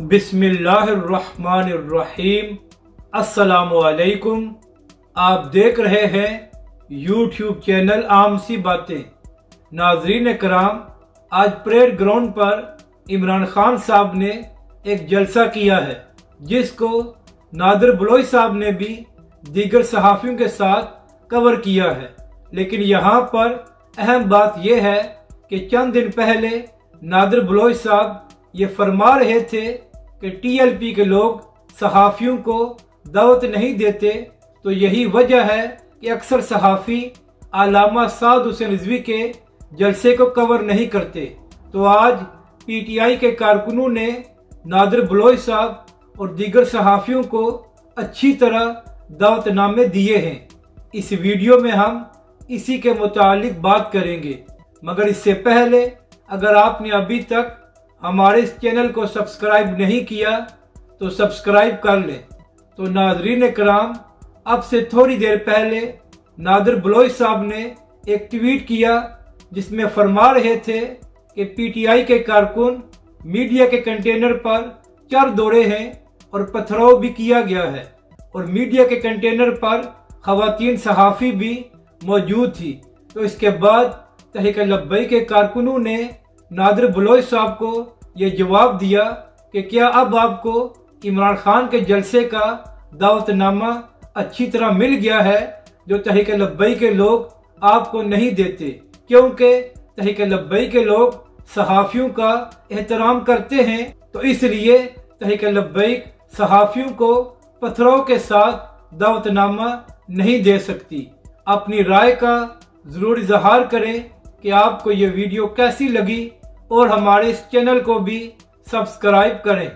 बिस्मिल्लाहिर्रहमानिर्रहीम। अस्सलामुअलैकुम। आप देख रहे हैं यूट्यूब चैनल आम सी बातें। नाजरीन कराम, आज परेड ग्राउंड पर इमरान खान साहब ने एक जलसा किया है, जिसको नादिर बलोच साहब ने भी दीगर सहाफ़ियों के साथ कवर किया है। लेकिन यहाँ पर अहम बात यह है कि चंद दिन पहले नादिर बलोच साहब ये फरमा रहे थे कि टीएलपी के लोग सहाफ़ियों को दावत नहीं देते, तो यही वजह है कि अक्सर सहाफ़ी अल्लामा साद हुसैन रिजवी के जलसे को कवर नहीं करते। तो आज पीटीआई के कारकुनों ने नादिर बलोच साहब और दीगर सहाफ़ियों को अच्छी तरह दावतनामे दिए हैं। इस वीडियो में हम इसी के मुतालिक बात करेंगे, मगर इससे पहले अगर आपने अभी तक हमारे इस चैनल को सब्सक्राइब नहीं किया तो सब्सक्राइब कर लें। तो नाज़रीन कराम, अब से थोड़ी देर पहले नादिर बलोच साहब ने एक ट्वीट किया जिसमें फरमा रहे थे कि पीटीआई के कारकुन मीडिया के कंटेनर पर चढ़ दौड़े हैं और पथराव भी किया गया है, और मीडिया के कंटेनर पर खवातीन सहाफ़ी भी मौजूद थी। तो इसके बाद तहरीक लब्बैक के कारकुनों ने नादिर बलोच साहब को ये जवाब दिया कि क्या अब आपको इमरान खान के जलसे का दावतनामा अच्छी तरह मिल गया है, जो तहरीक लब्बैक के लोग आपको नहीं देते, क्योंकि तहरीक लब्बैक के लोग सहाफ़ियों का एहतराम करते हैं, तो इसलिए तहरीक लब्बैक सहाफ़ियों को पथराव के साथ दावतनामा नहीं दे सकती। अपनी राय का ज़रूर इज़हार करें कि आपको ये वीडियो कैसी लगी, और हमारे इस चैनल को भी सब्सक्राइब करें।